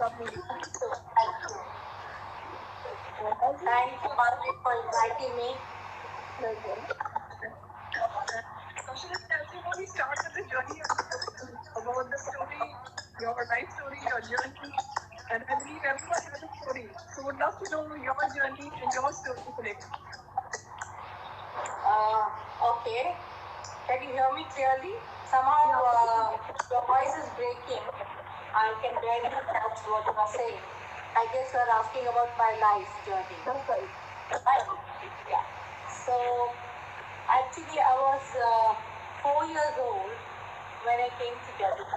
Thank you, Margaret, for inviting me. How we started the journey about the story, your life story, your journey, and I believe everyone has a story. So would love to know your journey and your story today. Okay. Can you hear me clearly? Somehow your voice is breaking. I can barely catch what you are saying. I guess you are asking about my life journey. That's right. Right? Yeah. So, actually, I was 4 years old when I came to Delhi.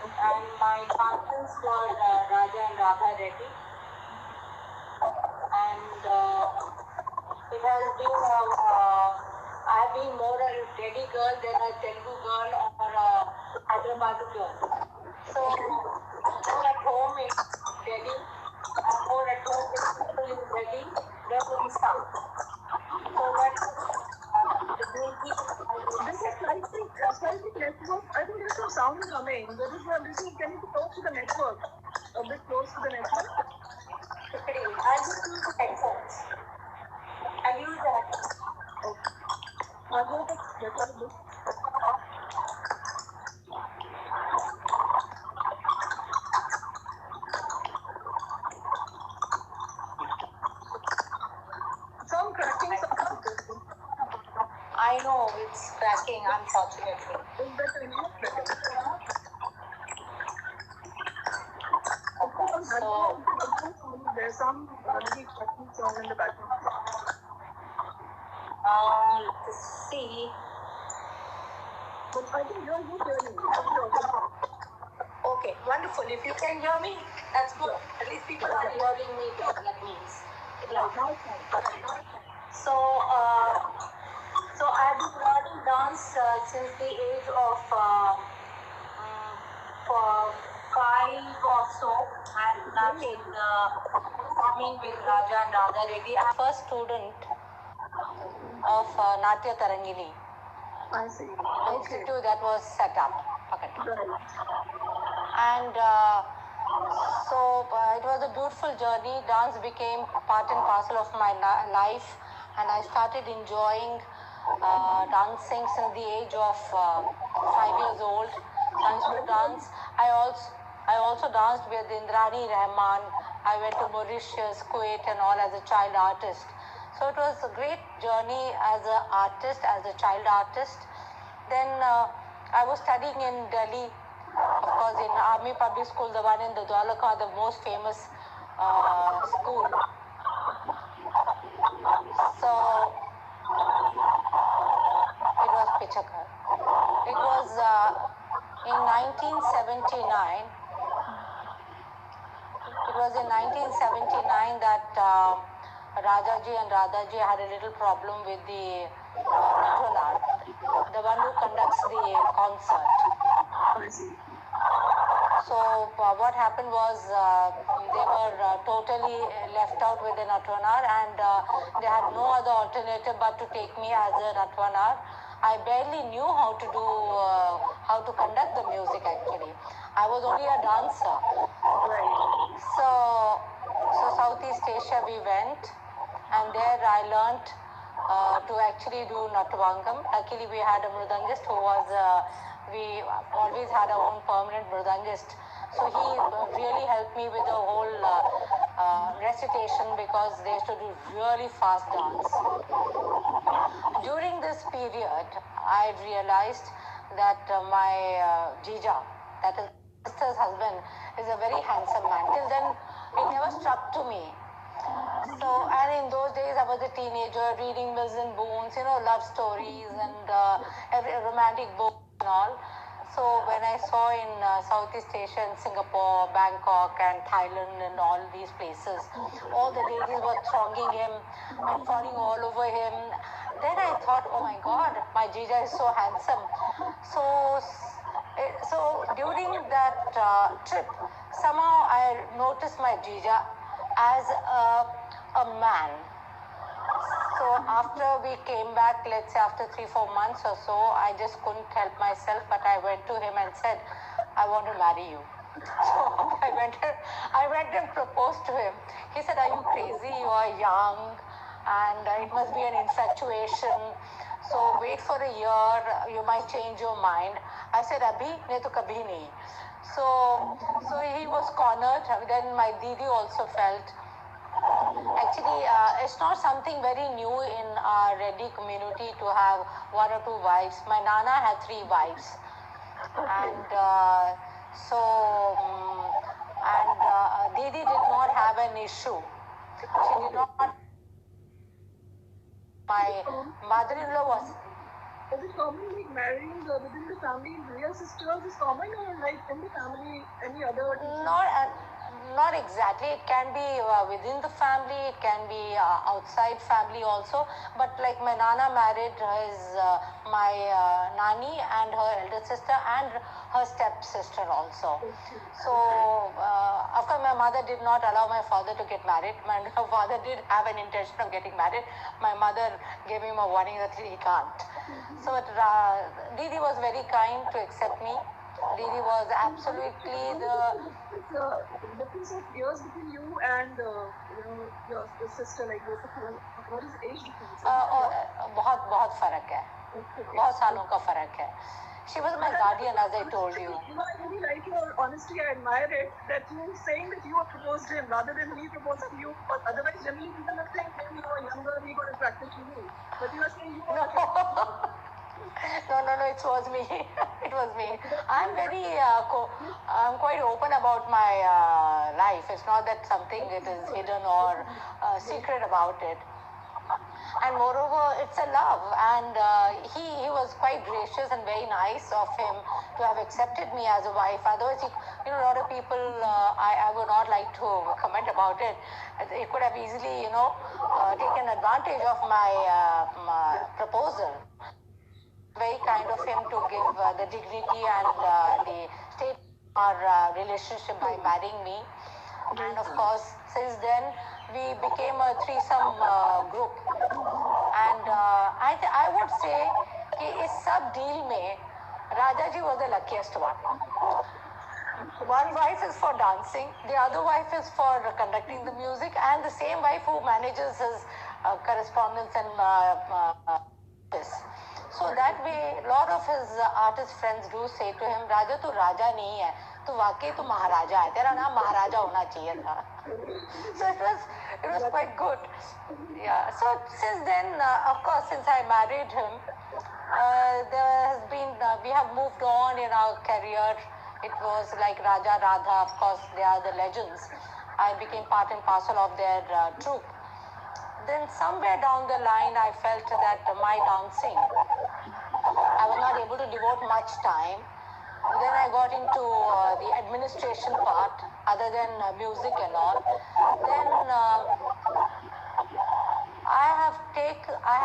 And my parents were Raja and Radha Reddy. And it has been I've been more a Delhi girl than a Telugu girl or a Hyderabadi girl. So I'm more at home in Delhi. I'm more at home with people in Delhi than in South. So that's the beauty. This is slightly network. I think there's some sound coming. Can you talk to the network? A bit close to the network? I'll just use the headphones. I'll use the headphones. Okay. I'll go to the network. Some cracking. I know it's cracking, unfortunately. So there's some really cracking sound in the background. Let's see. But I think you're hearing me. Okay, wonderful. If you can hear me, that's good. At least people are hearing me. That means. Yeah. So I've been learning dance since the age of 5 or so. And I've been performing with Raja and Radha Reddy. I'm first student of Natya Tarangini. I see. Institute that was set up. Okay. And so it was a beautiful journey. Dance became part and parcel of my life, and I started enjoying dancing since the age of 5 years old. I used to dance. I also danced with Indrani Rahman. I went to Mauritius, Kuwait, and all as a child artist. So it was a great journey as an artist, as a child artist. Then I was studying in Delhi, of course, in Army Public School, the one in the Dwalaka, the most famous school. So it was Pichakar. It was in 1979. It was in 1979 that Rajaji and Radhaji had a little problem with the Natronar, the one who conducts the concert. So what happened was they were totally left out with the Natronar, and they had no other alternative but to take me as a Natwanar. I barely knew how to conduct the music actually. I was only a dancer. So Southeast Asia we went, and there I learnt to actually do Natavangam. Luckily we had a mridangist who was, we always had our own permanent mridangist. So he really helped me with the whole recitation, because they used to do really fast dance. During this period, I realized that my Jija, that is my sister's husband, is a very handsome man. Till then, it never struck to me. So, and in those days, I was a teenager reading Mills and Boons, love stories and every romantic book and all. So when I saw in Southeast Asia, in Singapore, Bangkok and Thailand and all these places, all the ladies were thronging him and falling all over him. Then I thought, oh my God, my Jija is so handsome. So during that trip, somehow I noticed my Jija as a man. So after we came back, let's say after 3-4 months or so, I just couldn't help myself, but I went to him and said, I want to marry you. So I went I went and proposed to him. He said, "Are you crazy? You are young, and it must be an infatuation. So wait for a year. You might change your mind." I said, "Abhi, nahi to kabhi nahi." So he was cornered. Then my Didi also felt. Actually, it's not something very new in our Reddy community to have one or two wives. My Nana had 3 wives, and Didi did not have an issue. She did not. My mother-in-law was. Is it common like marrying within the family? Real sisters is common, or like in the family, any other? Not exactly. It can be within the family. It can be outside family also. But like my Nana married my Nani and her elder sister and her stepsister also. So of course my mother did not allow my father to get married. My father did have an intention of getting married. My mother gave him a warning that he can't. So Didi was very kind to accept me. Didi was absolutely difference of years between you and your sister, like both of you. What is the age difference? बहुत फर्क है. बहुत सालों का फर्क है. She was my guardian, as I told you. I really like your honesty. I admire it that you saying that you proposed him rather than he proposed to you. But otherwise, generally people are saying when you were younger, he got attracted to you. But you are saying you got attracted to him. No, it was me. It was me. I'm very, I'm quite open about my life. It's not that something it is hidden or secret about it. And moreover, it's a love. And he was quite gracious and very nice of him to have accepted me as a wife. Otherwise, a lot of people, I would not like to comment about it. He could have easily, taken advantage of my proposal. Very kind of him to give the dignity and the state our relationship by marrying me. And of course, since then, we became a threesome group. And I would say that इस सब deal में Raja ji was the luckiest one. One wife is for dancing, the other wife is for conducting the music, and the same wife who manages his correspondence and office. So that way, a lot of his artist friends do say to him, "Raja, tu Raja nahi hai. Tu वाकई tu Maharaja hai. Tera naam Maharaja hona chahiye tha." So it was quite good. Yeah. So since then, of course, since I married him, there has been we have moved on in our career. It was like Raja Radha. Of course, they are the legends. I became part and parcel of their troupe. Then somewhere down the line, I felt that my dancing, I was not able to devote much time. Then I got into the administration part, other than music and all. Then I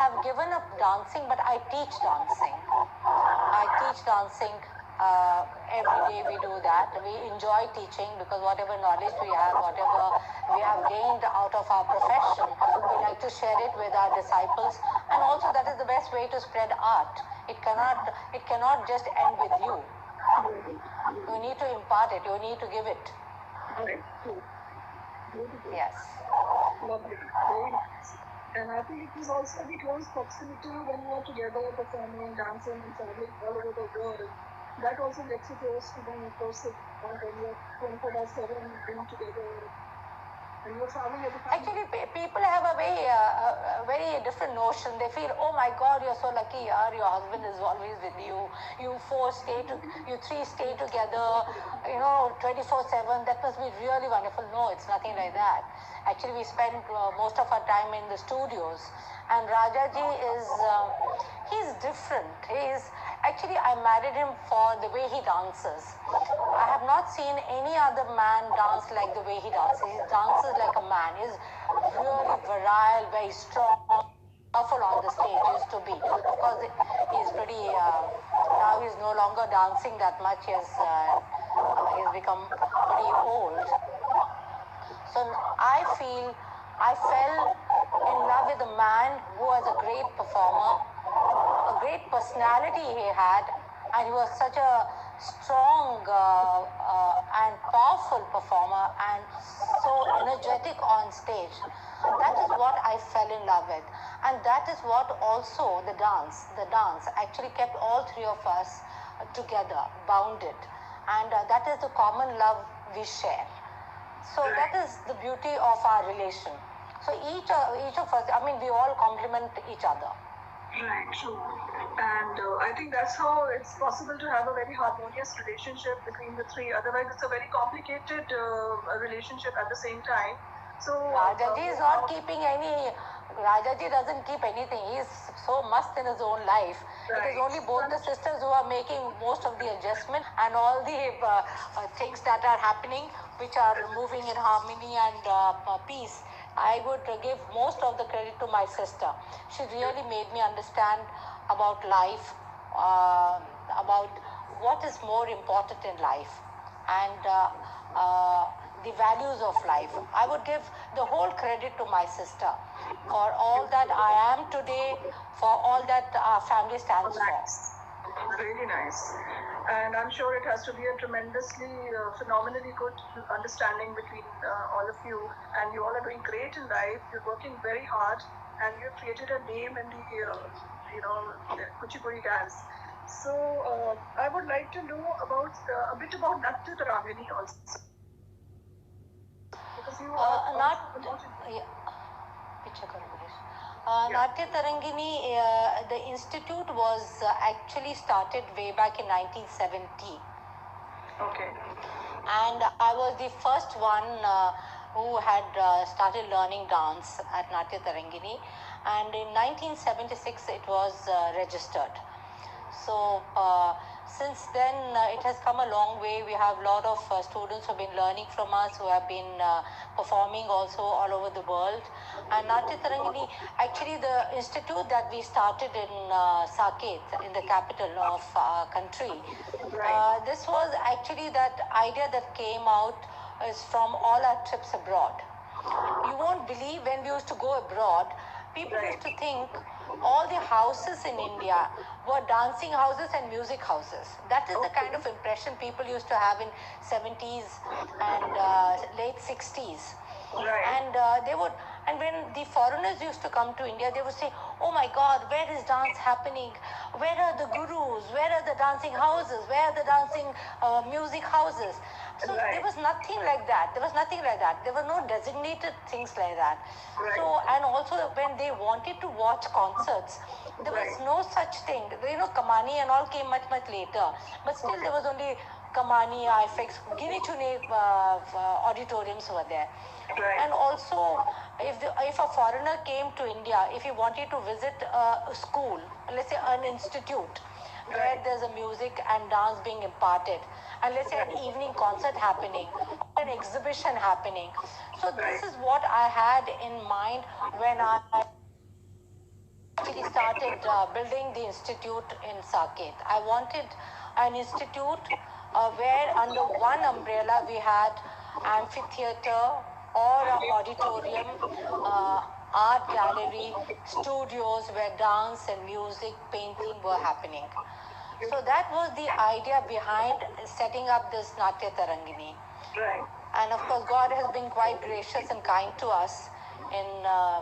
have given up dancing, but I teach dancing. I teach dancing. Every day we do that. We enjoy teaching because whatever knowledge we have, whatever we have gained out of our profession, we like to share it with our disciples. And also that is the best way to spread art. It cannot just end with you. You need to impart it. You need to give it. Yes. Lovely. And I think it was also the close proximity when you are together performing, dancing, and traveling all over the world. That also makes you close to them, close to when you're 24/7 being together. And you're traveling as a family. Actually, people have a very different notion. They feel, "Oh my God, you're so lucky, yaar. Your husband is always with you. You three stay together, 24/7. That must be really wonderful." No, it's nothing like that. Actually, we spend most of our time in the studios. And Rajaji he's different. Actually, I married him for the way he dances. I have not seen any other man dance like the way he dances. He dances like a man. He's really virile, very strong, powerful on the stage. He used to be. Of course, he's pretty. Now he's no longer dancing that much. He's become pretty old. So I fell in love with a man who was a great performer, a great personality he had, and he was such a strong and powerful performer and so energetic on stage. That is what I fell in love with, and that is what also the dance actually kept all three of us together, bounded, and that is the common love we share. So that is the beauty of our relation. So each of us, I mean, we all complement each other. Right, true. And I think that's how it's possible to have a very harmonious relationship between the three. Otherwise, it's a very complicated relationship at the same time. So Rajaji is not keeping any. Rajaji doesn't keep anything. He is so must in his own life. Right. It is only both the sisters who are making most of the adjustment and all the things that are happening, which are moving in harmony and peace. I would give most of the credit to my sister. She really made me understand about life, about what is more important in life, and the values of life. I would give the whole credit to my sister for all that I am today, for all that our family stands for. Really nice. And I'm sure it has to be a tremendously, phenomenally good understanding between all of you. And you all are doing great in life. You're working very hard, and you've created a name in the, the Kuchipudi dance. So I would like to know about a bit about Natya Tarangini also. Because you are Natya Tarangini, the institute was actually started way back in 1970. Okay. And I was the first one who had started learning dance at Natya Tarangini. And in 1976, it was registered. So since then, it has come a long way. We have a lot of students who have been learning from us, who have been performing also all over the world. And Natya Tarangini, actually the institute that we started in Saket, in the capital of our country, this was actually that idea that came out is from all our trips abroad. You won't believe, when we used to go abroad, people used to think all the houses in India were dancing houses and music houses. That is the kind of impression people used to have in 70s and late 60s. And they would, and when the foreigners used to come to India, they would say, "Oh my God, where is dance happening? Where are the gurus? Where are the dancing houses? Where are the dancing music houses?" So there was nothing like that. There was nothing like that. There were no designated things like that. So, and also when they wanted to watch concerts, there was no such thing. You know, Kamani and all came much, much later. But still there was only Kamani, IFX, Gini Chune auditoriums were there. And also, if a foreigner came to India, if he wanted to visit a school, let's say an institute, where there's a music and dance being imparted, and let's say an evening concert happening, an exhibition happening. So this is what I had in mind when I actually started building the institute in Saket. I wanted an institute where under one umbrella we had amphitheater or an auditorium, art gallery, studios where dance and music, painting were happening. So that was the idea behind setting up this Natya Tarangini. And of course, God has been quite gracious and kind to us in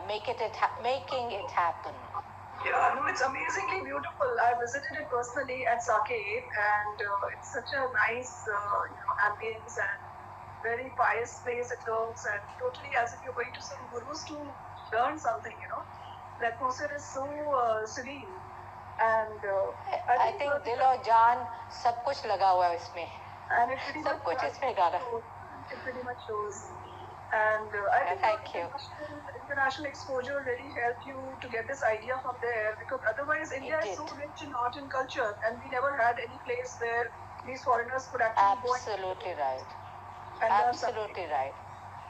making it happen. Yeah, no, it's amazingly beautiful. I visited it personally at Saket, and it's such a nice, ambience and very pious place it looks, and totally as if you're going to some gurus to learn something. The atmosphere is so serene. And I think दिल और जान सब कुछ लगा हुआ है इसमें. And it pretty सब कुछ इसमें गाना. It pretty much shows. And I think international exposure really helped you to get this idea from there, because otherwise India is so rich in art and culture, and we never had any place where these foreigners could actually go. Absolutely right. Absolutely right.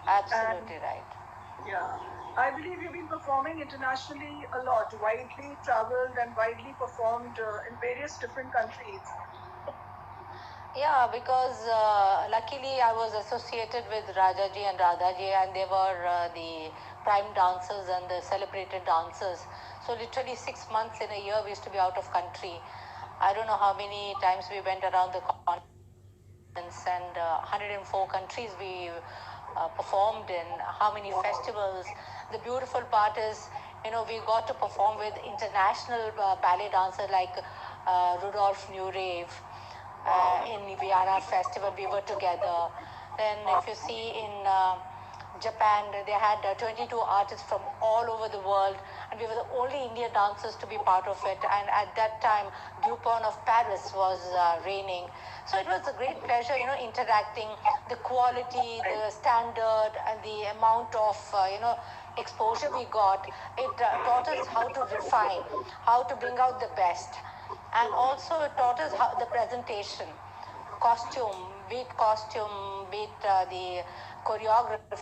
Absolutely right. Yeah. I believe you've been performing internationally a lot, widely traveled and widely performed in various different countries. Yeah, because luckily I was associated with Rajaji and Radhaji, and they were the prime dancers and the celebrated dancers. So literally 6 months in a year we used to be out of country. I don't know how many times we went around the continents, and 104 countries we performed in, how many festivals. The beautiful part is, we got to perform with international ballet dancers like Rudolf Nureyev. In Vienna Festival, we were together. Then, if you see in Japan, they had 22 artists from all over the world, and we were the only Indian dancers to be part of it. And at that time, Dupont of Paris was reigning. So it was a great pleasure, interacting. The quality, the standard, and the amount of, exposure we got. It taught us how to refine, how to bring out the best. And also it taught us how the presentation, costume, be it the choreographer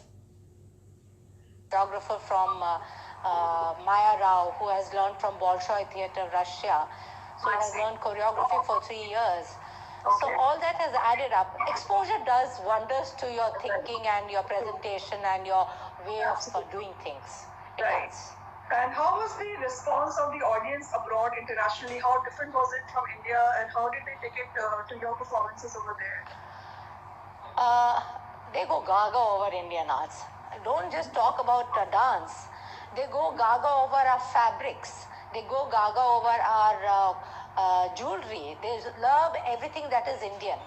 from Maya Rao, who has learned from Bolshoi Theatre, Russia. So he has learned choreography for 3 years. So all that has added up. Exposure does wonders to your thinking and your presentation and your way of doing things. Right. And how was the response of the audience abroad internationally? How different was it from India, and how did they take it to your performances over there? They go gaga over Indian arts. Don't just talk about dance. They go gaga over our fabrics. They go gaga over our jewelry. They love everything that is Indian.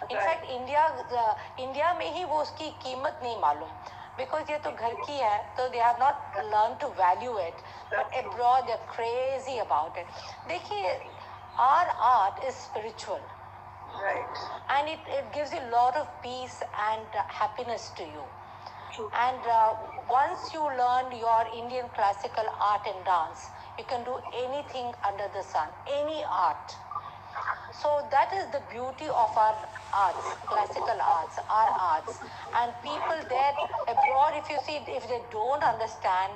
In fact, India में ही वो उसकी कीमत नहीं मालूम. Because ये तो घर की है, so they have not learned to value it. But abroad, they're crazy about it. देखिए, our art is spiritual. Right. And it gives you a lot of peace and happiness to you. True. And once you learn your Indian classical art and dance, you can do anything under the sun, any art. So that is the beauty of our arts, classical arts, our arts. And people there abroad, if you see, if they don't understand,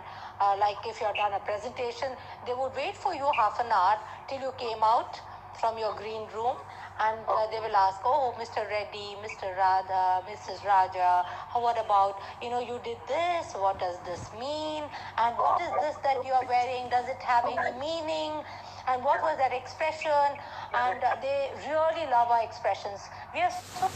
like if you have done a presentation, they would wait for you half an hour till you came out from your green room, and they will ask, oh, Mr. Reddy, Mr. Radha, Mrs. Raja, what about, you did this, what does this mean, and what is this that you are wearing, does it have any meaning, and what was that expression? And they really love our expressions. We are so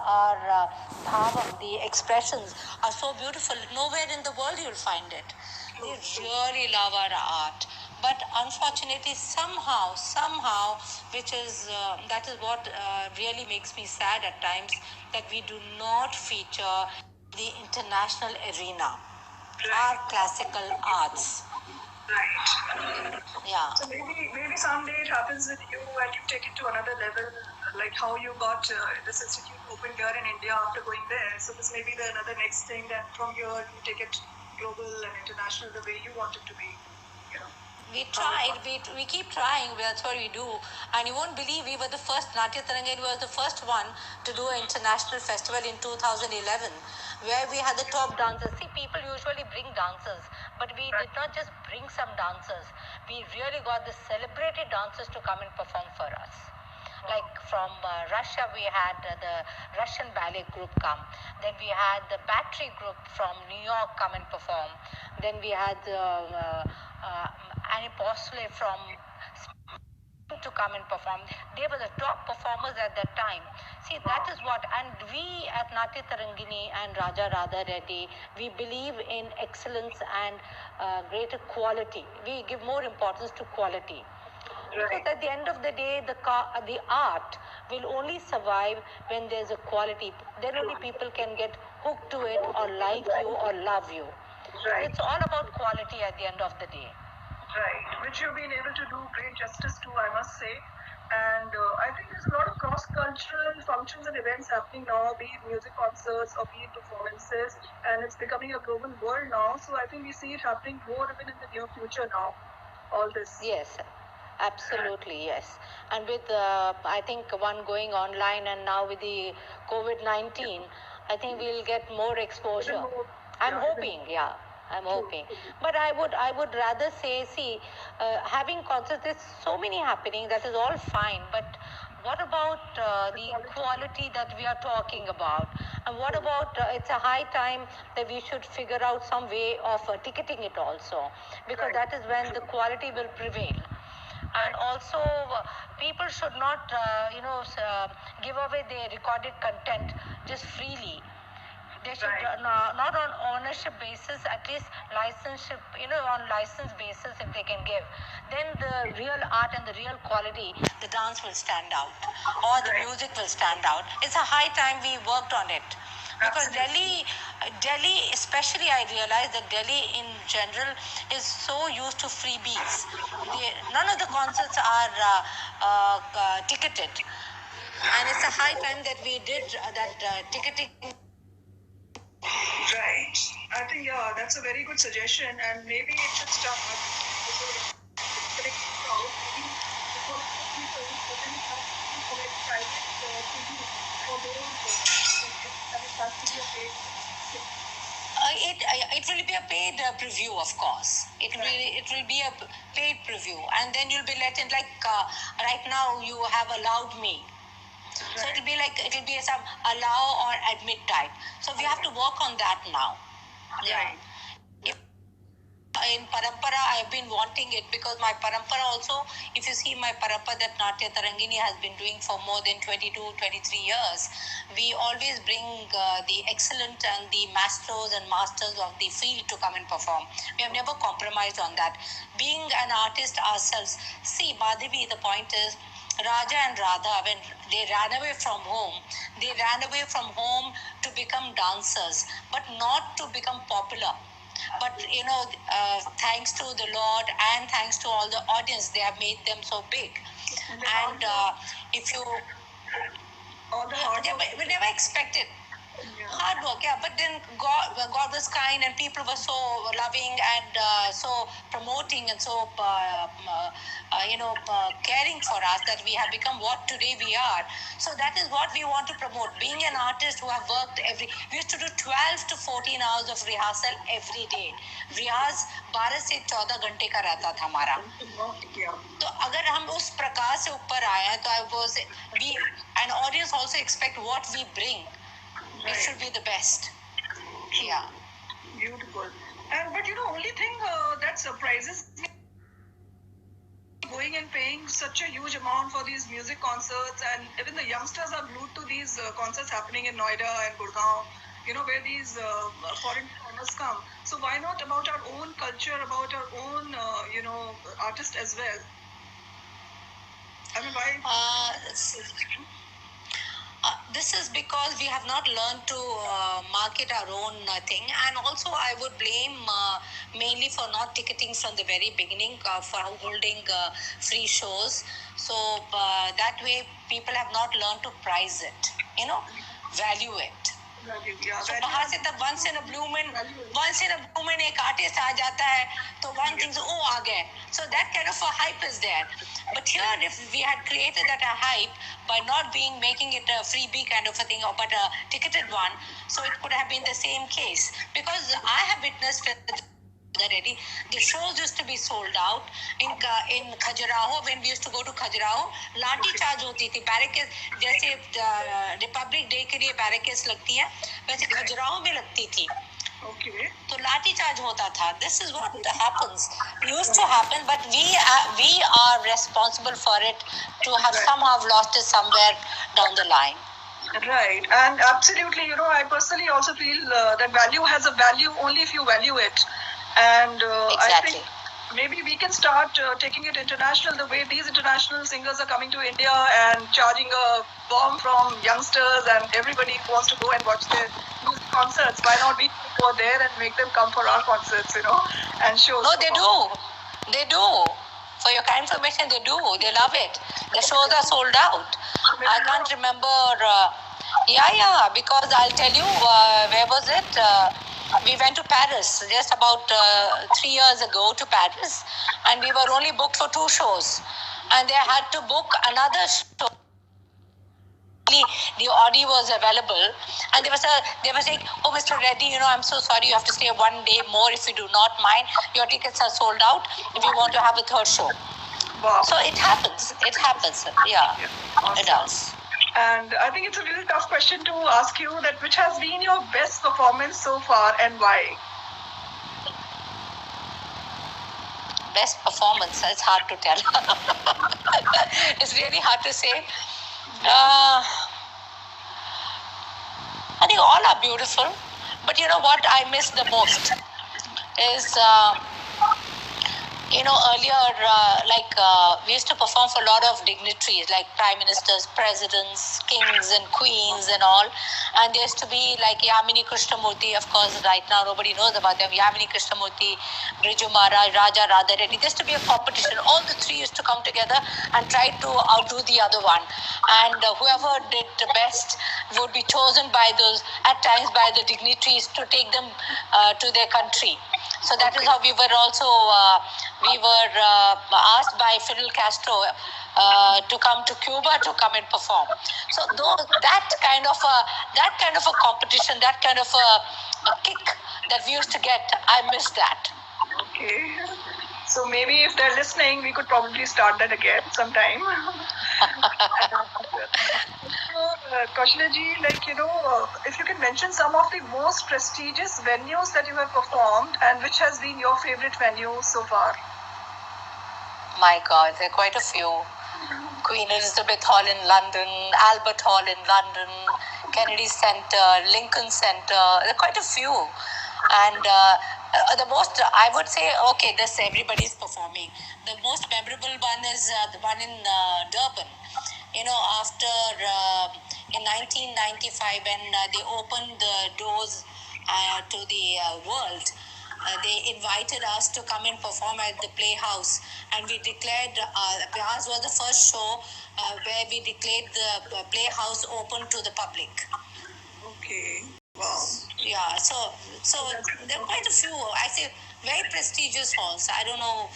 our bhavam, the expressions are so beautiful. Nowhere in the world you'll find it. They really love our art. But unfortunately, somehow, which is that is what really makes me sad at times, that we do not feature the international arena, our classical arts. Right. Yeah. So maybe someday it happens with you and you take it to another level, like how you got this institute opened here in India after going there. So this may be another next thing that from here you take it global and international the way you want it to be. We tried, we keep trying, that's what we do. And you won't believe we were the first, Natya Tarangini was the first one to do an international festival in 2011, where we had the top dancers. See, people usually bring dancers, but we did not just bring some dancers. We really got the celebrated dancers to come and perform for us. Like from Russia, we had the Russian ballet group come. Then we had the Battery group from New York come and perform. Then we had Annie Postle from Spain to come and perform. They were the top performers at that time. See, that is what, and we at Natya Tarangini and Raja Radha Reddy, we believe in excellence and greater quality. We give more importance to quality. Because at the end of the day, the art will only survive when there's a quality. Then only people can get hooked to it or like you or love you. Right. It's all about quality at the end of the day. Right, which you've been able to do great justice to, I must say. And I think there's a lot of cross-cultural functions and events happening now, be it music concerts or be it performances, and it's becoming a global world now. So I think we see it happening more even in the near future now, all this. Yes. Absolutely, yes. And with, I think, one going online, and now with the COVID-19, I think we'll get more exposure. I'm hoping. But I would rather say, see, having concerts, there's so many happening, that is all fine. But what about the quality that we are talking about? And what about, it's a high time that we should figure out some way of ticketing it also. Because that is when the quality will prevail. And also, people should not, give away their recorded content just freely. They should not on ownership basis, at least licenseship, on license basis if they can give. Then the real art and the real quality, the dance will stand out, or the music will stand out. It's a high time we worked on it. Because Delhi, especially, I realized that Delhi in general is so used to freebies. None of the concerts are ticketed. And it's a high time that we did that ticketing. Right. I think, yeah, that's a very good suggestion, and maybe it should start. It will be a paid preview, of course. It will be a paid preview, and then you'll be let in. Like right now, you have allowed me. So it'll be some allow or admit type. So we have to work on that now. Yeah. In Parampara, I've been wanting it because my Parampara also, if you see my Parampara that Natya Tarangini has been doing for more than 22, 23 years, we always bring the excellent and the masters and masters of the field to come and perform. We have never compromised on that. Being an artist ourselves, see, Madhavi, the point is, Raja and Radha, when they ran away from home to become dancers, but not to become popular. But thanks to the Lord and thanks to all the audience, they have made them so big. And if you, we never expected. Hard work, yeah. But then God was kind, and people were so loving and so promoting and so caring for us that we have become what today we are. So that is what we want to promote. Being an artist who have worked we used to do 12 to 14 hours of rehearsal every day. रियाज 12 से 14 घंटे का रहता था हमारा. तो अगर हम उस प्रकार से ऊपर आए हैं तो an audience also expect what we bring. It should be the best. Yeah. Beautiful. But only thing that surprises me, going and paying such a huge amount for these music concerts, and even the youngsters are glued to these concerts happening in Noida and Gurgaon, where these foreign performers come. So why not about our own culture, about our own, artists as well? I mean, why? This is because we have not learned to market our own thing, and also I would blame mainly for not ticketing from the very beginning, for holding free shows. So that way people have not learned to price it, value it. So बाहर से तब once in a blue moon एक artist आ जाता है तो one thinks आ गए. So that kind of a hype is there. But here, if we had created that a hype by not making it a freebie kind of a thing, but a ticketed one, so it could have been the same case. Because I have witnessed already, the shows used to be sold out. In Khajuraho, when we used to go to Khajuraho, लाठी charge होती थी. Barricade जैसे Republic day के लिए barricades लगती हैं, वैसे खजुराहो में लगती थी. Okay. तो लाठी चार्ज होता था. This is what happens. Used to happen, but we are responsible for it to have somehow lost it somewhere down the line. Right, and absolutely, I personally also feel that value has a value only if you value it. And exactly. I think maybe we can start taking it international, the way these international singers are coming to India and charging a bomb from youngsters and everybody who wants to go and watch their music concerts. Why not we go there and make them come for our concerts, and shows? No, they do. They do. For your kind information, they do. They love it. The shows are sold out. I can't remember. Because I'll tell you, where was it? We went to Paris just about 3 years ago to Paris, and we were only booked for 2 shows, and they had to book another show. The audio was available, and they were saying, "Oh, Mr. Reddy, I'm so sorry, you have to stay 1 day more if you do not mind. Your tickets are sold out. If you want to have a 3rd show." Wow. So it happens. Yeah. Awesome. It does. And I think it's a really tough question to ask you, that which has been your best performance so far and why? best performance? It's hard to tell. It's really hard to say. I think all are beautiful, but you know what I miss the most is, earlier, we used to perform for a lot of dignitaries, like prime ministers, presidents, kings and queens and all. And there used to be like Yamini Krishnamurti, of course, right now nobody knows about them. Yamini Krishnamurti, Briju Maharaj, Raja Radha Reddy. There used to be a competition. All the three used to come together and try to outdo the other one. And whoever did the best would be chosen at times by the dignitaries to take them to their country. So that is how we were also asked by Fidel Castro to come to Cuba to come and perform. So that kind of a competition, that kind of a kick that we used to get, I miss that. Okay. So maybe if they're listening, we could probably start that again sometime. Kaushल्या ji, if you can mention some of the most prestigious venues that you have performed and which has been your favorite venue so far? My God, there are quite a few. Queen Elizabeth Hall in London, Albert Hall in London, Kennedy Center, Lincoln Center. There are quite a few. And the most, I would say, okay, this everybody's performing. The most memorable one is the one in Durban. After in 1995, when they opened the doors to the world, they invited us to come and perform at the Playhouse, and we declared ours was the first show where we declared the Playhouse open to the public. Okay. Wow. Yeah, so there are quite a few. I say very prestigious halls. I don't know,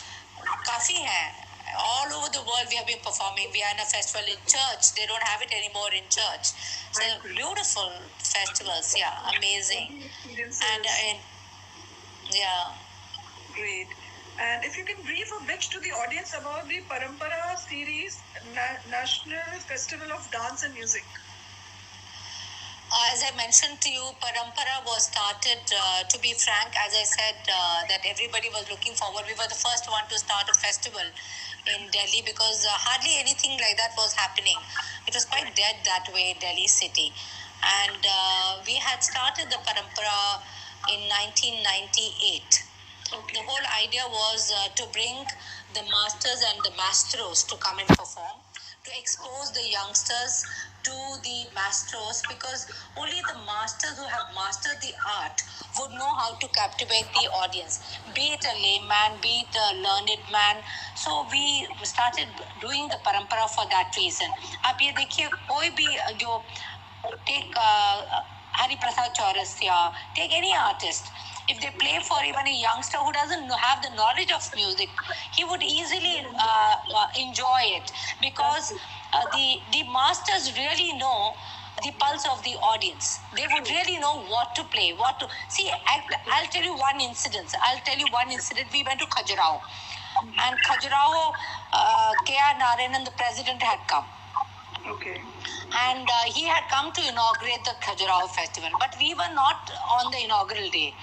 काफी है. All over the world we have been performing. We are in a festival in church. They don't have it anymore in church. So beautiful festivals. Yeah, amazing. And yeah. Great. And if you can brief a bit to the audience about the Parampara series, National Festival of Dance and Music. As I mentioned to you, Parampara was started, to be frank, as I said, that everybody was looking forward. We were the first one to start a festival in Delhi because hardly anything like that was happening. It was quite dead that way, Delhi city. And we had started the Parampara in 1998. Okay. The whole idea was to bring the masters and the maestros to come and perform, to expose the youngsters to the maestros, because only the masters who have mastered the art would know how to captivate the audience, be it a layman, be it a learned man. So we started doing the parampara for that reason. आप ये देखिए, कोई भी जो take Hari Prasad Chaurasia, take any artist. If they play for even a youngster who doesn't have the knowledge of music, he would easily enjoy it, because the masters really know the pulse of the audience. They would really know what to play, what to... See, I'll tell you one incident. We went to Khajuraho. And Khajuraho, K.R. Narayanan, the president, had come. Okay. And he had come to inaugurate the Khajuraho festival. But we were not on the inaugural day.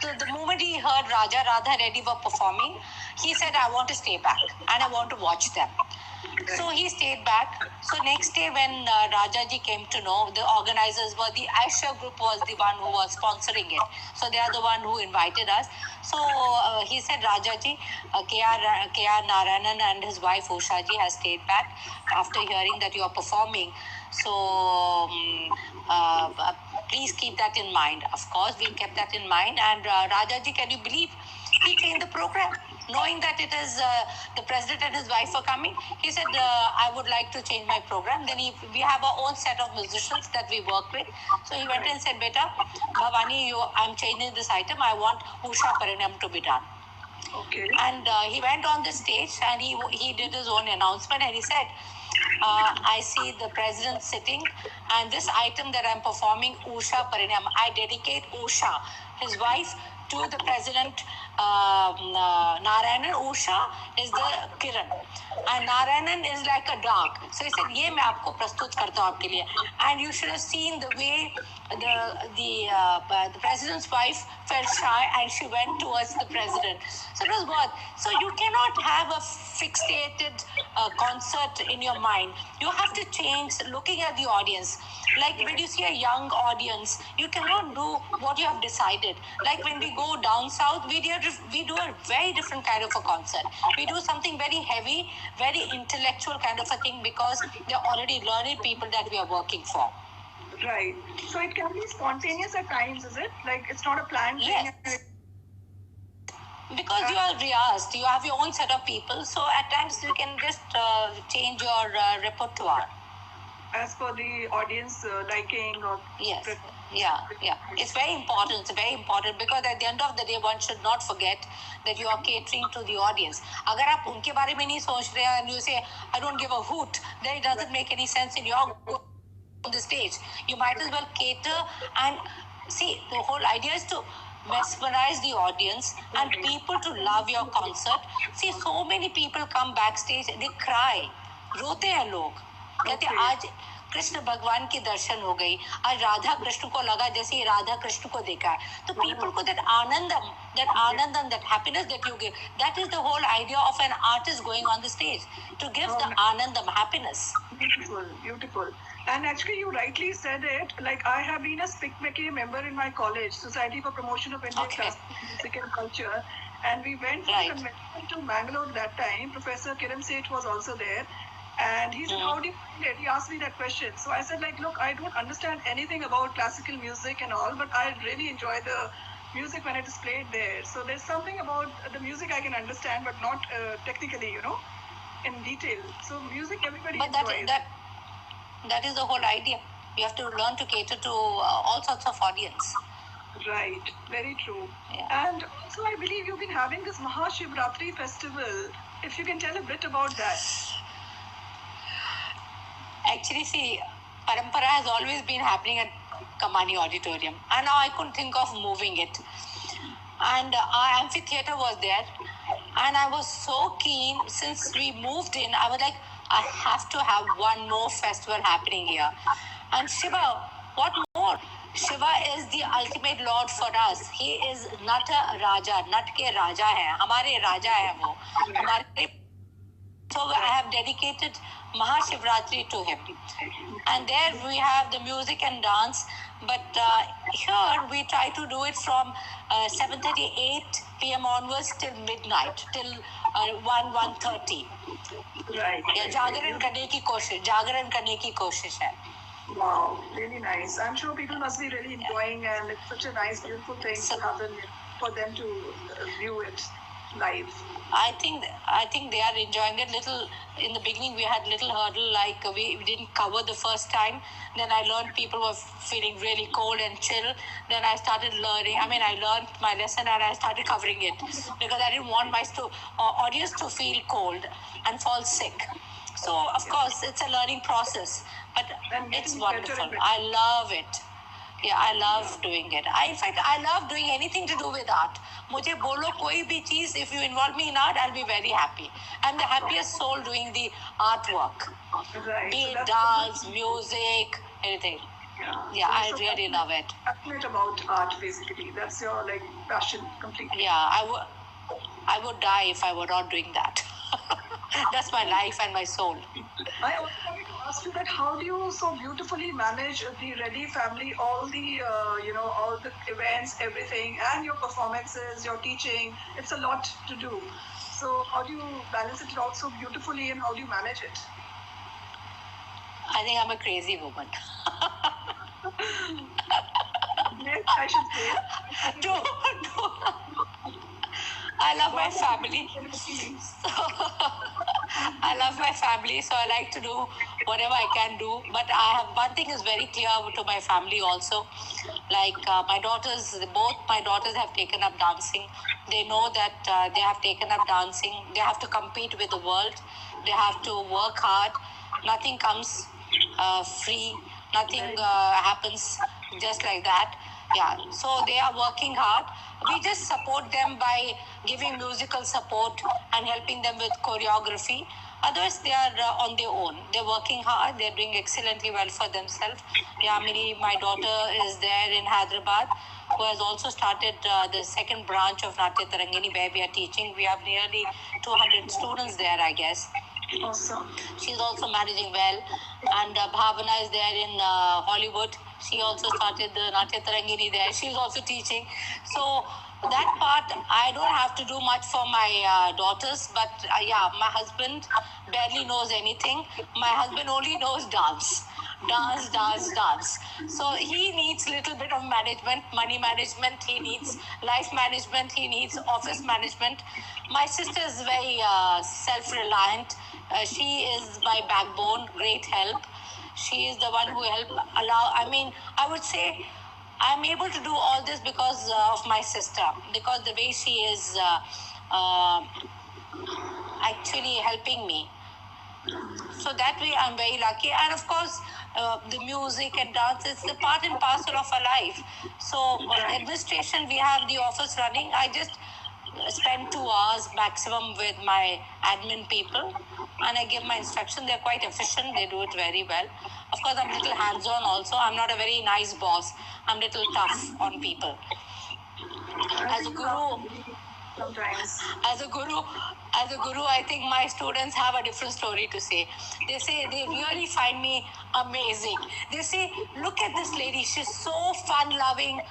So the moment he heard Raja Radha Reddy were performing, he said, I want to stay back and I want to watch them. So he stayed back. So next day when Rajaji came to know, the organizers were, the Aisha group was the one who was sponsoring it. So they are the one who invited us. So he said, Rajaji, K.R. Narayanan and his wife Ushaji has stayed back after hearing that you are performing. So please keep that in mind. Of course, we kept that in mind. And Rajaji, can you believe, he changed the program. Knowing that it is the president and his wife are coming, he said, I would like to change my program. Then we have our own set of musicians that we work with. So he went and said, Beta, Bhavani, I'm changing this item. I want Usha Parinam to be done. Okay. And he went on the stage and he did his own announcement and he said, I see the president sitting And this item that I'm performing, Usha Parinam, I dedicate Usha, his wife, to the president. Narayanan, Usha is the Kiran, and Narayanan is like a dog. So he said, "ये मैं आपको प्रस्तुत करता हूँ आपके लिए." And you should have seen the way the president's wife felt shy and she went towards the president. So it was what? So you cannot have a fixated concert in your mind. You have to change looking at the audience. Like when you see a young audience, you cannot do what you have decided. Like when we go down south, we do a very different kind of a concert. We do something very heavy, very intellectual kind of a thing because they're already learned people that we are working for. Right. So it can be spontaneous at times, is it? Like it's not a planned yes. thing. Because you are rehearsed, you have your own set of people, so at times you can just change your repertoire. As per the audience liking or... Yes. Yeah. It's very important. It's very important because at the end of the day, one should not forget that you are catering to the audience. अगर आप उनके बारे में नहीं सोच रहे हैं and you say, I don't give a hoot, then it doesn't make any sense in your on the stage. You might as well cater and see, the whole idea is to mesmerize the audience and people to love your concert. See, so many people come backstage, they cry. रोते हैं लोग. कहते आज कृष्ण भगवान के दर्शन हो गई, आज राधा कृष्ण को लगा जैसे ये राधा कृष्ण को देखा है. तो people को that Anandam, that happiness that you give, that is the whole idea of an artist going on the stage, to give the anandam, happiness. Beautiful. And actually, you rightly said it. Like I have been a SPICMAKE member in my college, Society for Promotion of Indian Classical Music and Culture, and we went for a convention to Mangalore that time. Professor Kiran Seth was also there. And he said, how do you find it? He asked me that question. So I said, like, look, I don't understand anything about classical music and all, but I really enjoy the music when it is played there. So there's something about the music I can understand, but not technically, in detail. So music, everybody enjoys. That is the whole idea. You have to learn to cater to all sorts of audience. Right. Very true. Yeah. And also, I believe you've been having this Mahashivratri festival. If you can tell a bit about that. Actually, see, Parampara has always been happening at Kamani Auditorium. And now I couldn't think of moving it. And our amphitheater was there. And I was so keen, since we moved in, I was like, I have to have one more festival happening here. And Shiva, what more? Shiva is the ultimate lord for us. He is Nata Raja. Nat ke Raja hai. Hamare Raja hai wo. So I have dedicated Mahashivratri to him. And there we have the music and dance. But here we try to do it from 7:38 p.m. onwards till midnight, till 1:30. Right. जागरण करने की कोशिश है. Wow, really nice. I'm sure people must be really enjoying, and it's such a nice, beautiful thing to happen for them to view it live. I think they are enjoying it. Little in the beginning, we had little hurdle, like we didn't cover the first time. Then I learned people were feeling really cold and chill. Then I started learning. I learned my lesson and I started covering it because I didn't want my audience to feel cold and fall sick. So of course it's a learning process, but it's wonderful. I love it. Yeah, I love doing it. In fact, I love doing anything to do with art. मुझे बोलो कोई भी चीज, if you involve me in art, I'll be very happy. I'm the happiest soul doing the artwork. Right. Be it dance, music, anything. Yeah, I really love it. Passionate about art, basically. That's your passion completely. Yeah, I would die if I were not doing that. That's my life and my soul. I also wanted to ask you that how do you so beautifully manage the Reddy family, all the all the events, everything, and your performances, your teaching? It's a lot to do. So how do you balance it all so beautifully, and how do you manage it? I think I'm a crazy woman. Yes, I should say. No. I love my family. I love my family, so I like to do whatever I can do. But I have one thing is very clear to my family also. Like both my daughters have taken up dancing. They know that they have taken up dancing. They have to compete with the world. They have to work hard. Nothing comes free. Nothing happens just like that. Yeah, so they are working hard. We just support them by giving musical support and helping them with choreography. Others, they are on their own. They're working hard. They're doing excellently well for themselves. Yamini, my daughter, is there in Hyderabad, who has also started the second branch of Natya Tarangini, where we are teaching. We have nearly 200 students there, I guess. Awesome. She's also managing well. And Bhavana is there in Hollywood. She also started the Natya Tarangini there. She's also teaching. So that part, I don't have to do much for my daughters. But yeah, my husband barely knows anything. My husband only knows dance. Dance. So he needs little bit of management, money management. He needs life management. He needs office management. My sister is very self-reliant. She is my backbone, great help. She is the one who I would say I'm able to do all this because of my sister, because the way she is actually helping me. So that way I'm very lucky. And of course, the music and dance is the part and parcel of our life. So administration, we have the office running. I just spend 2 hours maximum with my admin people and I give my instruction. They're quite efficient. They do it very well. Of course, I'm a little hands-on also. I'm not a very nice boss. I'm a little tough on people. As a guru, sometimes. As a guru, I think my students have a different story to say. They say they really find me amazing. They say, look at this lady. She's so fun-loving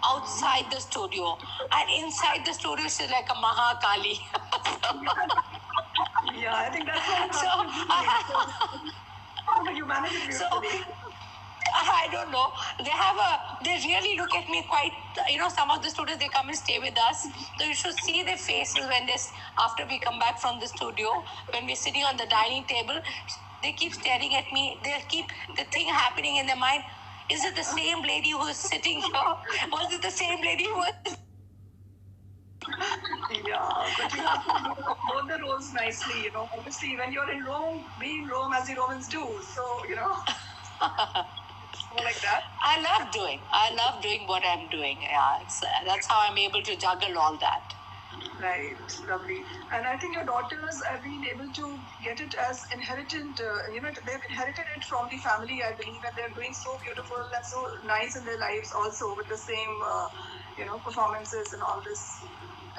outside the studio. And inside the studio, she's like a Mahakali. Yeah, I think that's what you manage it beautifully. I don't know. They really look at me quite, some of the students, they come and stay with us. So you should see their faces after we come back from the studio, when we're sitting on the dining table, they keep staring at me. They'll keep the thing happening in their mind. Is it the same lady who is sitting here? Was it the same lady who was... Yeah, but you have to know the roles nicely, Obviously, when you're in Rome, be in Rome as the Romans do. So, more like that. I love doing what I'm doing. Yeah, that's how I'm able to juggle all that. Right, lovely. And I think your daughters have been able to get it as inherited, they've inherited it from the family, I believe, and they're doing so beautiful and so nice in their lives also with the same, performances and all this,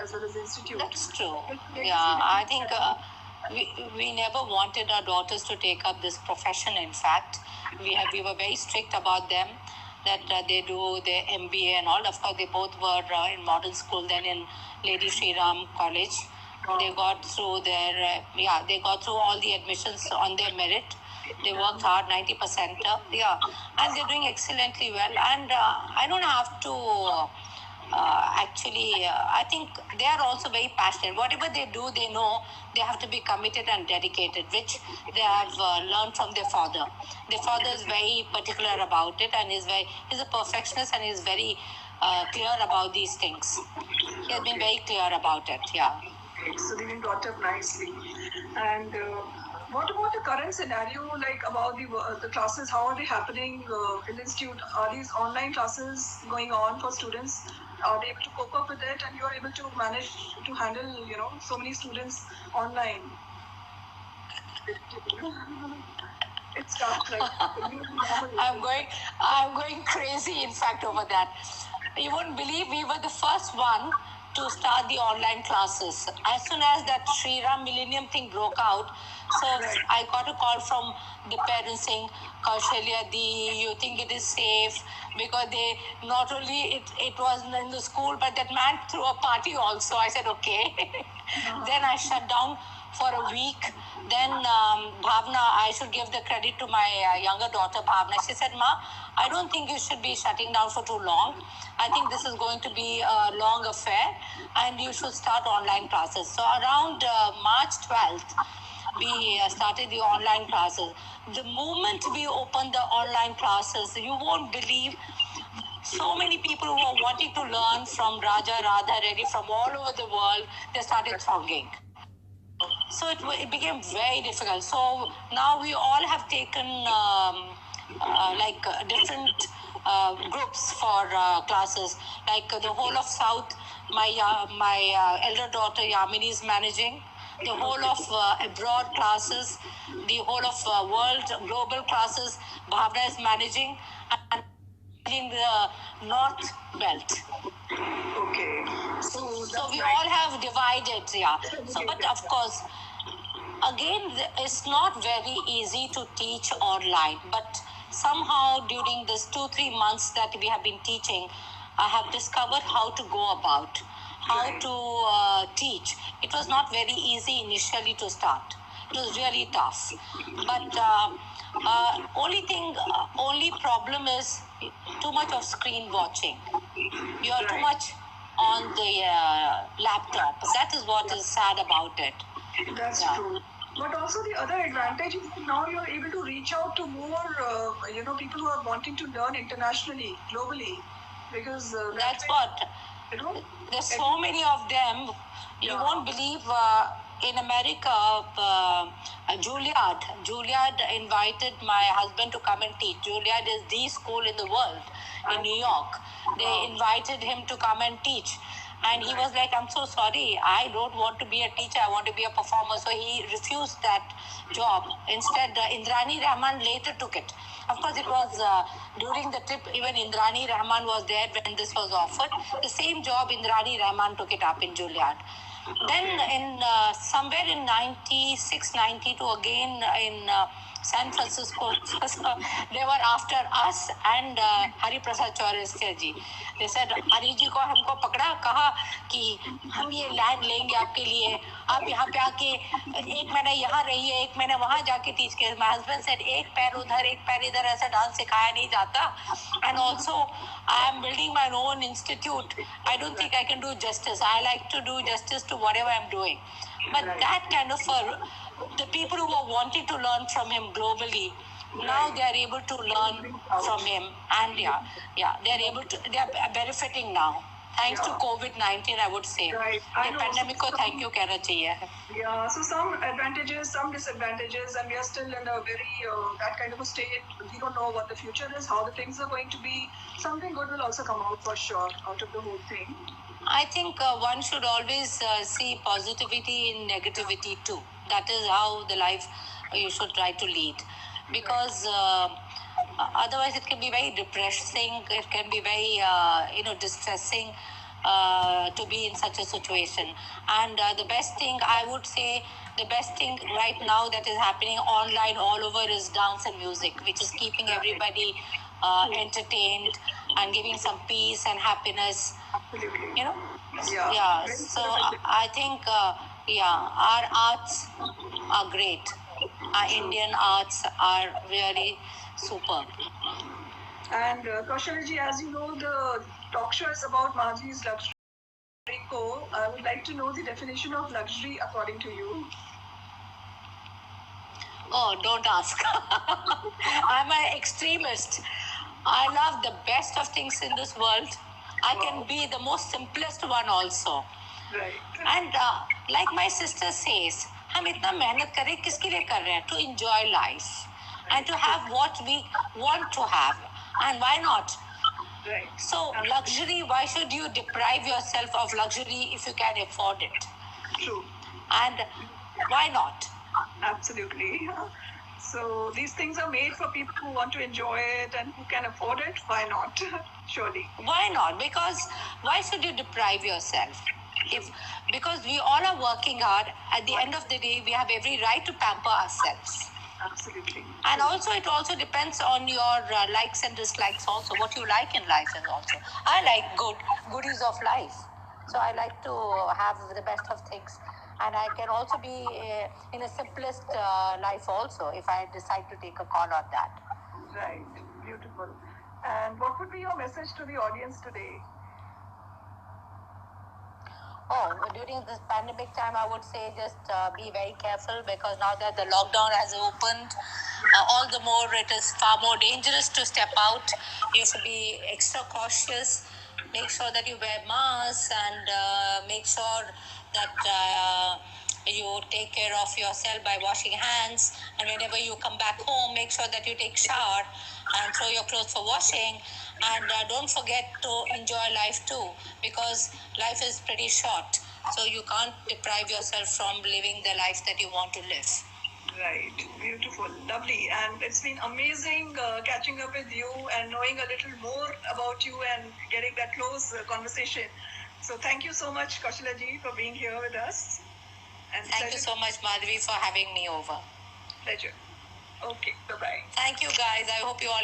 as well as the institute. That's true. Yeah, I think we never wanted our daughters to take up this profession. In fact, we were very strict about them, that they do their MBA and all. Of course, they both were in modern school, then in Lady Shri Ram College. They got through they got through all the admissions on their merit. They worked hard, 90%. And they're doing excellently well. And I don't have to... I think they are also very passionate. Whatever they do, they know they have to be committed and dedicated, which they have learned from their father. Their father is very particular about it, and he's a perfectionist, and he's very clear about these things. He has been very clear about it. Yeah. So they've been brought up nicely. And what about the current scenario, like about the classes? How are they happening in the institute? Are these online classes going on for students? Are they able to cope up with it, and you are able to manage to handle, so many students online? It's tough. Like, I'm going crazy, in fact, over that. You wouldn't believe we were the first one to start the online classes. As soon as that Sri Ram Millennium thing broke out, so I got a call from the parents saying, Kaushalya Di, you think it is safe? Because they, not only it was in the school, but that man threw a party also. I said, okay. Then I shut down for a week. Then Bhavna, I should give the credit to my younger daughter, Bhavna. She said, Ma, I don't think you should be shutting down for too long. I think this is going to be a long affair, and you should start online classes. So around March 12th, we started the online classes. The moment we opened the online classes, you won't believe so many people who are wanting to learn from Raja, Radha, Reddy, from all over the world, they started thronging. So it became very difficult. So now we all have taken different groups for classes. Like the whole of South, my elder daughter Yamini is managing. The whole of abroad classes, the whole of world global classes, Bhavna is managing, and managing the North Belt. Okay. So we all have divided, yeah. So, but of course, again, it's not very easy to teach online, but somehow during this 2-3 months that we have been teaching, I have discovered how to go about, how to teach. It was not very easy initially to start. It was really tough. But only problem is too much of screen watching. You are too much on the laptop. That is what is sad about it. That's true. But also the other advantage is that now you're able to reach out to more, people who are wanting to learn internationally, globally, because that's what. There's so many of them. You won't believe. In America, Juilliard invited my husband to come and teach. Juilliard is the school in the world in New York. They invited him to come and teach. And he was like, I'm so sorry, I don't want to be a teacher, I want to be a performer. So he refused that job. Instead, Indrani Rahman later took it. Of course, it was during the trip, even Indrani Rahman was there when this was offered. The same job, Indrani Rahman took it up in Juilliard. Then in somewhere in 96, 92, again in San Francisco, they were after us and Hari Prasad Chaurasia ji. They said, Hari ji को हमको पकड़ा, कहा कि हम ये land लेंगे आपके लिए, आप यहाँ पे आके एक महीना यहाँ रहिए, एक महीना वहाँ जाके टीच के. My husband said, एक पैर उधर, एक पैर इधर, ऐसा डांस सिखाया नहीं जाता. And also, I am building my own institute. I don't think I can do justice. I like to do justice to whatever I'm doing. But that kind of the people who are wanting to learn from him globally, now they are able to learn from him, and they are benefiting now. Thanks to COVID-19, I would say. Right. The pandemic ko thank you कहना चाहिए. Yeah, so some advantages, some disadvantages, and we are still in a very, that kind of a state. We don't know what the future is, how the things are going to be. Something good will also come out for sure out of the whole thing. I think one should always see positivity in negativity too. That is how the life you should try to lead. Because otherwise it can be very depressing, it can be very, distressing to be in such a situation. And the best thing, I would say, the best thing right now that is happening online all over is dance and music, which is keeping everybody entertained and giving some peace and happiness. Absolutely. Yeah. So I think, our arts are great. Our Indian arts are really superb. And Kaushalji, as you know, the talk show is about Maji's luxury. So I would like to know the definition of luxury according to you. Oh, don't ask. I'm an extremist. I love the best of things in this world. I can be the most simplest one also. Right. And like my sister says, हम इतना मेहनत करें किसके लिए कर रहे हैं? To enjoy life and to have what we want to have. And why not? Right. So luxury, why should you deprive yourself of luxury if you can afford it? True. And why not? Absolutely. So these things are made for people who want to enjoy it and who can afford it. Why not? Surely. Why not? Because why should you deprive yourself? Because we all are working hard. At the end of the day, we have every right to pamper ourselves. Absolutely. And also, it also depends on your likes and dislikes also. What you like in life is also. I like goodies of life. So I like to have the best of things. And I can also be in a simplest life also if I decide to take a call on that. Right. Beautiful. And what would be your message to the audience today? Oh, during this pandemic time, I would say just be very careful, because now that the lockdown has opened, all the more it is far more dangerous to step out. You should be extra cautious. Make sure that you wear masks and make sure that you take care of yourself by washing hands. And whenever you come back home, make sure that you take shower and throw your clothes for washing. And don't forget to enjoy life too, because life is pretty short. So you can't deprive yourself from living the life that you want to live. Right, beautiful, lovely, and it's been amazing catching up with you and knowing a little more about you and getting that close conversation. So thank you so much, Kaushila ji, for being here with us. And thank you so much, Madhavi, for having me over. Pleasure. Okay, bye-bye. Thank you, guys. I hope you all